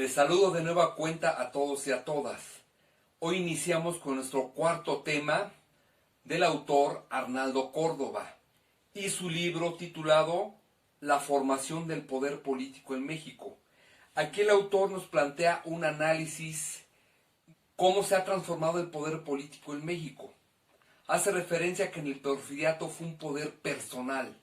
Les saludo de nueva cuenta a todos y a todas. Hoy iniciamos con nuestro cuarto tema del autor Arnaldo Córdoba y su libro titulado La formación del poder político en México. Aquí el autor nos plantea un análisis cómo se ha transformado el poder político en México. Hace referencia a que en el porfiriato fue un poder personal,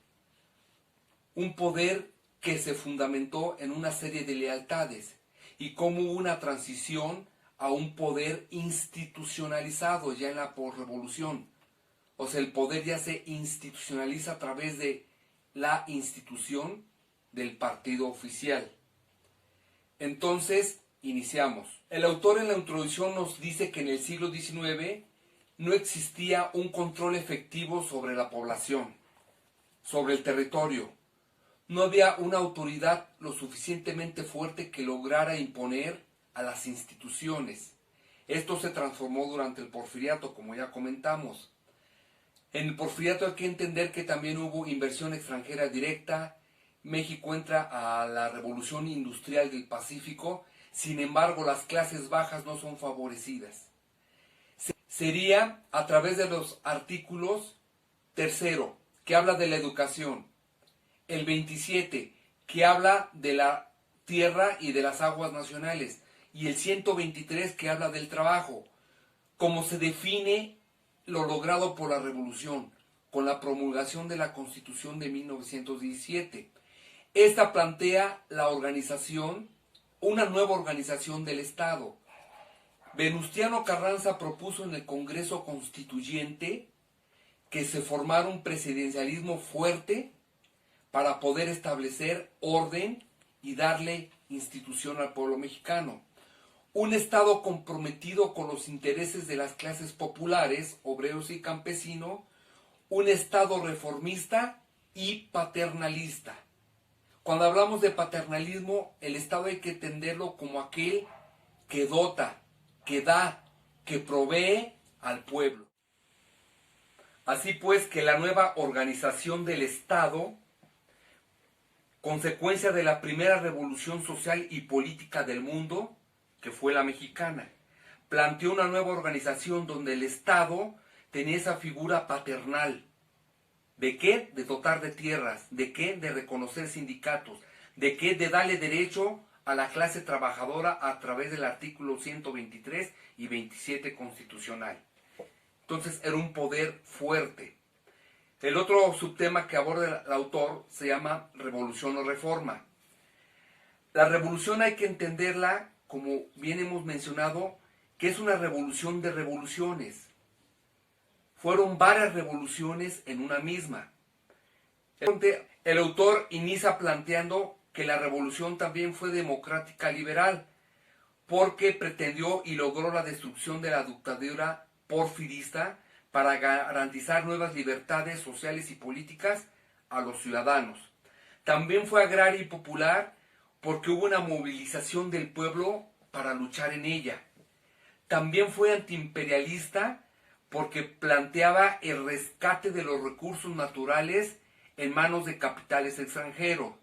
un poder que se fundamentó en una serie de lealtades y cómo hubo una transición a un poder institucionalizado ya en la posrevolución. O sea, el poder ya se institucionaliza a través de la institución del partido oficial. Entonces, iniciamos. El autor en la introducción nos dice que en el siglo XIX no existía un control efectivo sobre la población, sobre el territorio. No había una autoridad lo suficientemente fuerte que lograra imponer a las instituciones. Esto se transformó durante el porfiriato, como ya comentamos. En el porfiriato hay que entender que también hubo inversión extranjera directa. México entra a la revolución industrial del Pacífico. Sin embargo, las clases bajas no son favorecidas. Sería a través de los artículos tercero, que habla de la educación, el 27, que habla de la tierra y de las aguas nacionales, y el 123, que habla del trabajo, como se define lo logrado por la revolución, con la promulgación de la Constitución de 1917. Esta plantea la organización, una nueva organización del Estado. Venustiano Carranza propuso en el Congreso Constituyente que se formara un presidencialismo fuerte para poder establecer orden y darle institución al pueblo mexicano. Un Estado comprometido con los intereses de las clases populares, obreros y campesinos, un Estado reformista y paternalista. Cuando hablamos de paternalismo, el Estado hay que entenderlo como aquel que dota, que da, que provee al pueblo. Así pues, que la nueva organización del Estado, consecuencia de la primera revolución social y política del mundo, que fue la mexicana, planteó una nueva organización donde el Estado tenía esa figura paternal. ¿De qué? De dotar de tierras. ¿De qué? De reconocer sindicatos. ¿De qué? De darle derecho a la clase trabajadora a través del artículo 123 y 27 constitucional. Entonces era un poder fuerte. El otro subtema que aborda el autor se llama revolución o reforma. La revolución hay que entenderla, como bien hemos mencionado, que es una revolución de revoluciones. Fueron varias revoluciones en una misma. El autor inicia planteando que la revolución también fue democrática liberal, porque pretendió y logró la destrucción de la dictadura porfirista para garantizar nuevas libertades sociales y políticas a los ciudadanos. También fue agraria y popular porque hubo una movilización del pueblo para luchar en ella. También fue antiimperialista porque planteaba el rescate de los recursos naturales en manos de capitales extranjeros.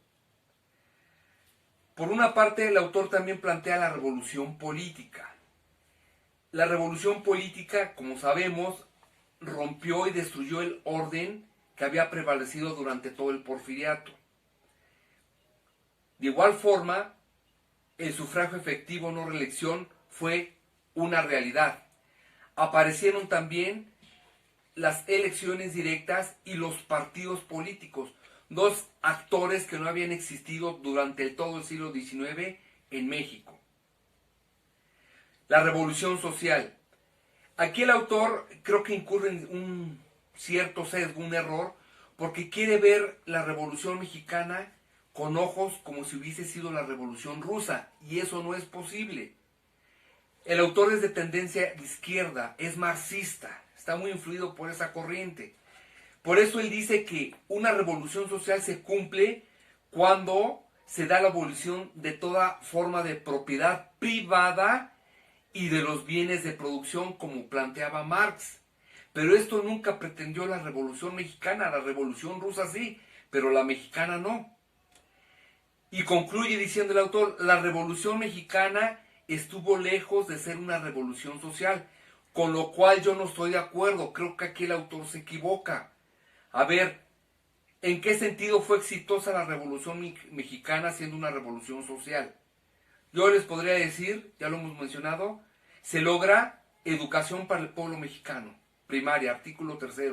Por una parte, el autor también plantea la revolución política. La revolución política, como sabemos, rompió y destruyó el orden que había prevalecido durante todo el porfiriato. De igual forma, el sufragio efectivo no reelección fue una realidad. Aparecieron también las elecciones directas y los partidos políticos, dos actores que no habían existido durante todo el siglo XIX en México. La revolución social. Aquí el autor creo que incurre en un cierto sesgo, un error, porque quiere ver la revolución mexicana con ojos como si hubiese sido la revolución rusa, y eso no es posible. El autor es de tendencia de izquierda, es marxista, está muy influido por esa corriente. Por eso él dice que una revolución social se cumple cuando se da la abolición de toda forma de propiedad privada y de los bienes de producción, como planteaba Marx. Pero esto nunca pretendió la revolución mexicana. La revolución rusa sí, pero la mexicana no. Y concluye diciendo el autor, la Revolución Mexicana estuvo lejos de ser una revolución social, con lo cual yo no estoy de acuerdo, creo que aquí el autor se equivoca. A ver, ¿en qué sentido fue exitosa la Revolución Mexicana siendo una revolución social? Yo les podría decir, ya lo hemos mencionado, se logra educación para el pueblo mexicano, primaria, artículo 3.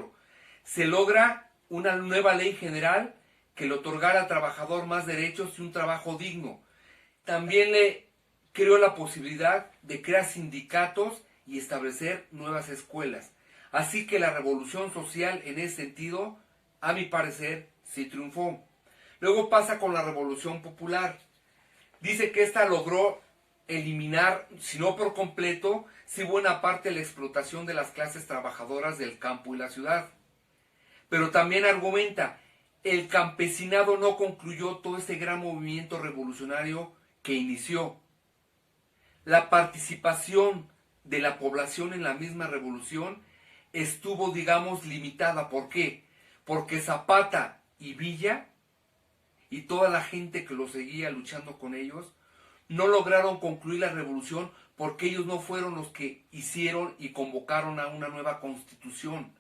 Se logra una nueva ley general que le otorgara al trabajador más derechos y un trabajo digno. También le creó la posibilidad de crear sindicatos y establecer nuevas escuelas. Así que la revolución social en ese sentido, a mi parecer, sí triunfó. Luego pasa con la revolución popular. Dice que esta logró eliminar, si no por completo, sí buena parte de la explotación de las clases trabajadoras del campo y la ciudad. Pero también argumenta, el campesinado no concluyó todo este gran movimiento revolucionario que inició. La participación de la población en la misma revolución estuvo, digamos, limitada. ¿Por qué? Porque Zapata y Villa y toda la gente que lo seguía luchando con ellos no lograron concluir la revolución porque ellos no fueron los que hicieron y convocaron a una nueva constitución.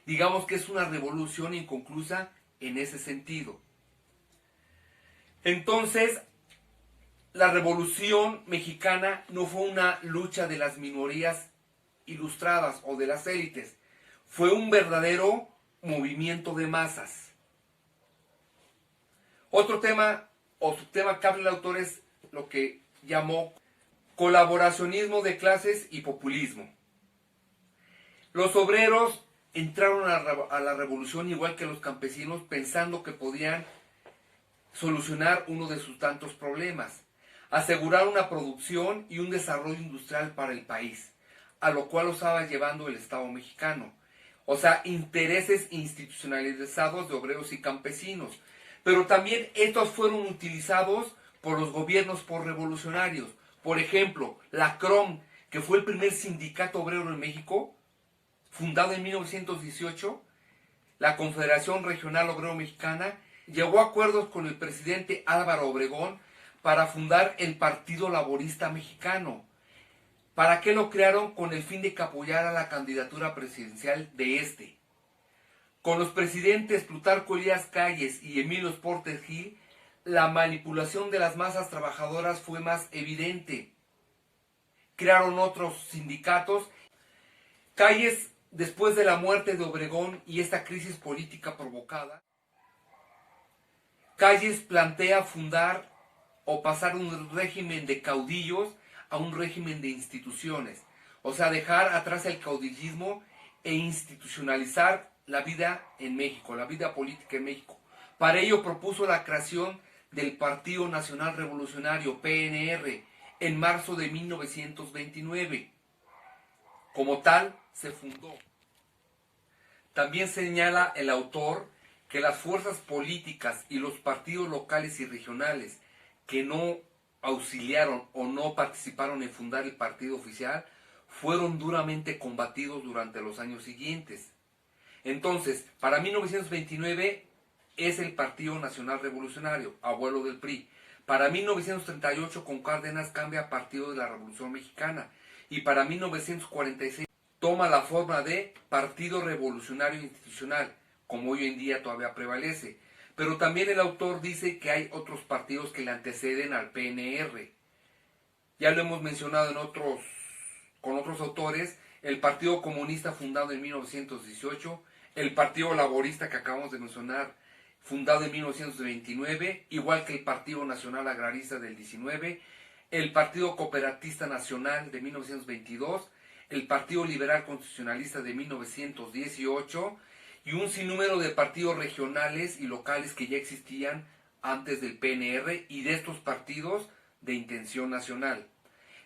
Digamos que es una revolución inconclusa en ese sentido. Entonces, la Revolución Mexicana no fue una lucha de las minorías ilustradas o de las élites, fue un verdadero movimiento de masas. Otro tema o subtema que habla el autor es lo que llamó colaboracionismo de clases y populismo. Los obreros entraron a la revolución igual que los campesinos pensando que podían solucionar uno de sus tantos problemas, asegurar una producción y un desarrollo industrial para el país, a lo cual lo estaba llevando el Estado mexicano. O sea, intereses institucionalizados de obreros y campesinos. Pero también estos fueron utilizados por los gobiernos por revolucionarios. Por ejemplo, la CROM, que fue el primer sindicato obrero en México, fundado en 1918, la Confederación Regional Obrero Mexicana, llegó a acuerdos con el presidente Álvaro Obregón para fundar el Partido Laborista Mexicano. ¿Para qué lo crearon? Con el fin de que apoyara la candidatura presidencial de este. Con los presidentes Plutarco Elías Calles y Emilio Portes Gil, la manipulación de las masas trabajadoras fue más evidente. Crearon otros sindicatos. Calles, después de la muerte de Obregón y esta crisis política provocada, Calles plantea fundar o pasar un régimen de caudillos a un régimen de instituciones. O sea, dejar atrás el caudillismo e institucionalizar la vida en México, la vida política en México. Para ello propuso la creación del Partido Nacional Revolucionario, PNR, en marzo de 1929. Como tal, se fundó. También señala el autor que las fuerzas políticas y los partidos locales y regionales que no auxiliaron o no participaron en fundar el partido oficial fueron duramente combatidos durante los años siguientes. Entonces, para 1929 es el Partido Nacional Revolucionario, abuelo del PRI. Para 1938 con Cárdenas cambia a Partido de la Revolución Mexicana y para 1946 toma la forma de Partido Revolucionario Institucional, como hoy en día todavía prevalece. Pero también el autor dice que hay otros partidos que le anteceden al PNR. Ya lo hemos mencionado con otros autores, el Partido Comunista fundado en 1918, el Partido Laborista que acabamos de mencionar, fundado en 1929, igual que el Partido Nacional Agrarista del 19, el Partido Cooperatista Nacional de 1922, el Partido Liberal Constitucionalista de 1918 y un sinnúmero de partidos regionales y locales que ya existían antes del PNR y de estos partidos de intención nacional.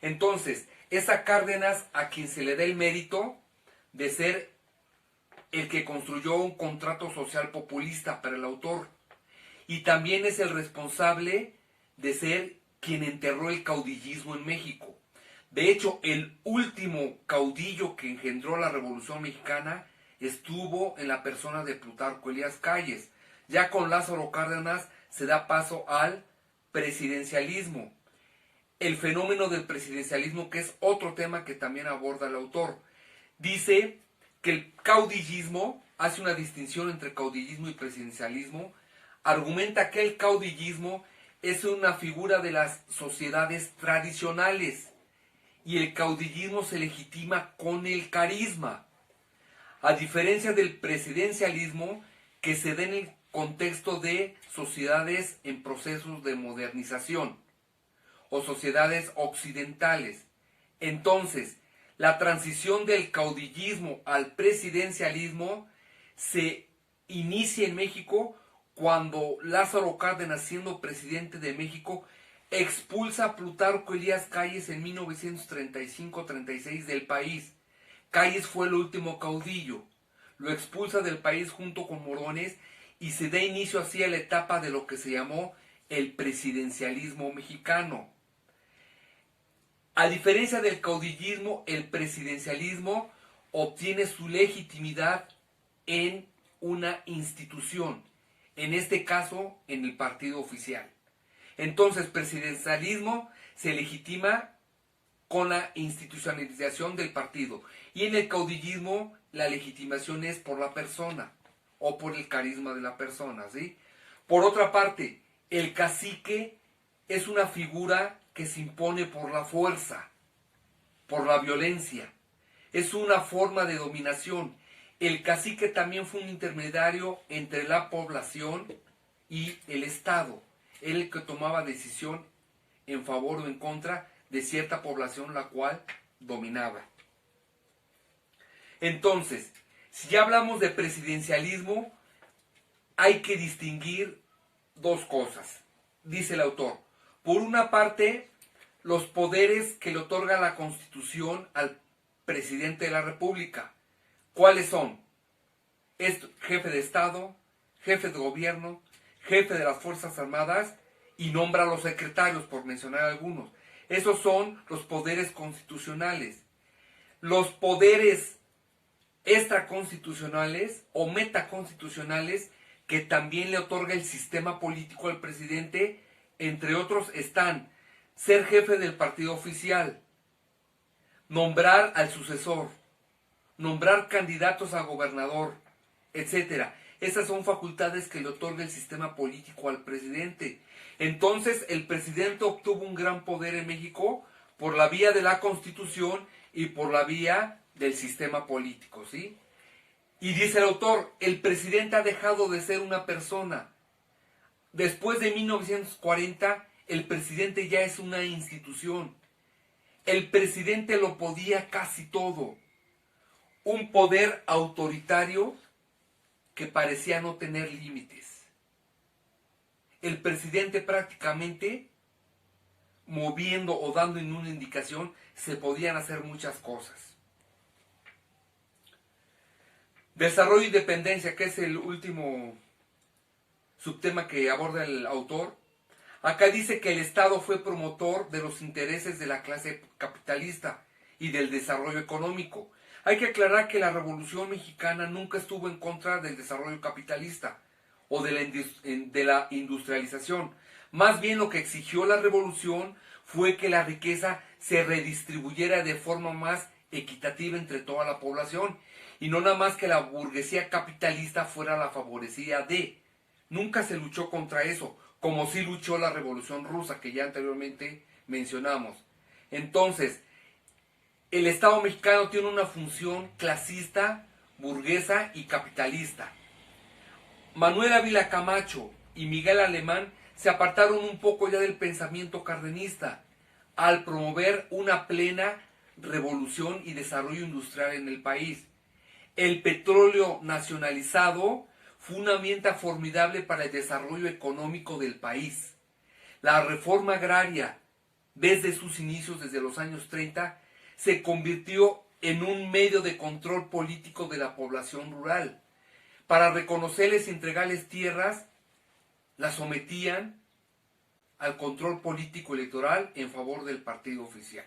Entonces, es a Cárdenas a quien se le da el mérito de ser el que construyó un contrato social populista para el autor. Y también es el responsable de ser quien enterró el caudillismo en México. De hecho, el último caudillo que engendró la Revolución Mexicana estuvo en la persona de Plutarco Elías Calles. Ya con Lázaro Cárdenas se da paso al presidencialismo. El fenómeno del presidencialismo, que es otro tema que también aborda el autor. Dice que el caudillismo, hace una distinción entre caudillismo y presidencialismo, argumenta que el caudillismo es una figura de las sociedades tradicionales y el caudillismo se legitima con el carisma, a diferencia del presidencialismo que se da en el contexto de sociedades en procesos de modernización o sociedades occidentales. Entonces, la transición del caudillismo al presidencialismo se inicia en México cuando Lázaro Cárdenas, siendo presidente de México, expulsa a Plutarco Elías Calles en 1935-36 del país. Calles fue el último caudillo. Lo expulsa del país junto con Morones y se da inicio así a la etapa de lo que se llamó el presidencialismo mexicano. A diferencia del caudillismo, el presidencialismo obtiene su legitimidad en una institución, en este caso en el partido oficial. Entonces, presidencialismo se legitima con la institucionalización del partido, y en el caudillismo la legitimación es por la persona o por el carisma de la persona, ¿sí? Por otra parte, el cacique es una figura que se impone por la fuerza, por la violencia. Es una forma de dominación. El cacique también fue un intermediario entre la población y el Estado. Era el que tomaba decisión en favor o en contra de cierta población la cual dominaba. Entonces, si ya hablamos de presidencialismo, hay que distinguir dos cosas, dice el autor. Por una parte, los poderes que le otorga la Constitución al presidente de la República. ¿Cuáles son? Es jefe de Estado, jefe de gobierno, jefe de las Fuerzas Armadas y nombra a los secretarios, por mencionar algunos. Esos son los poderes constitucionales. Los poderes extraconstitucionales o metaconstitucionales que también le otorga el sistema político al presidente, entre otros, están ser jefe del partido oficial, nombrar al sucesor, nombrar candidatos a gobernador, etc. Esas son facultades que le otorga el sistema político al presidente. Entonces, el presidente obtuvo un gran poder en México por la vía de la Constitución y por la vía del sistema político, ¿sí? Y dice el autor, el presidente ha dejado de ser una persona. Después de 1940, el presidente ya es una institución. El presidente lo podía casi todo. Un poder autoritario que parecía no tener límites. El presidente prácticamente, moviendo o dando en una indicación, se podían hacer muchas cosas. Desarrollo y dependencia, que es el último subtema que aborda el autor. Acá dice que el Estado fue promotor de los intereses de la clase capitalista y del desarrollo económico. Hay que aclarar que la Revolución Mexicana nunca estuvo en contra del desarrollo capitalista o de la industrialización. Más bien lo que exigió la revolución fue que la riqueza se redistribuyera de forma más equitativa entre toda la población y no nada más que la burguesía capitalista fuera la favorecida de. Nunca se luchó contra eso, como sí luchó la Revolución Rusa, que ya anteriormente mencionamos. Entonces, el Estado mexicano tiene una función clasista, burguesa y capitalista. Manuel Ávila Camacho y Miguel Alemán se apartaron un poco ya del pensamiento cardenista al promover una plena revolución y desarrollo industrial en el país. El petróleo nacionalizado fue una herramienta formidable para el desarrollo económico del país. La reforma agraria, desde sus inicios, desde los años 30, se convirtió en un medio de control político de la población rural. Para reconocerles y entregarles tierras, las sometían al control político electoral en favor del partido oficial.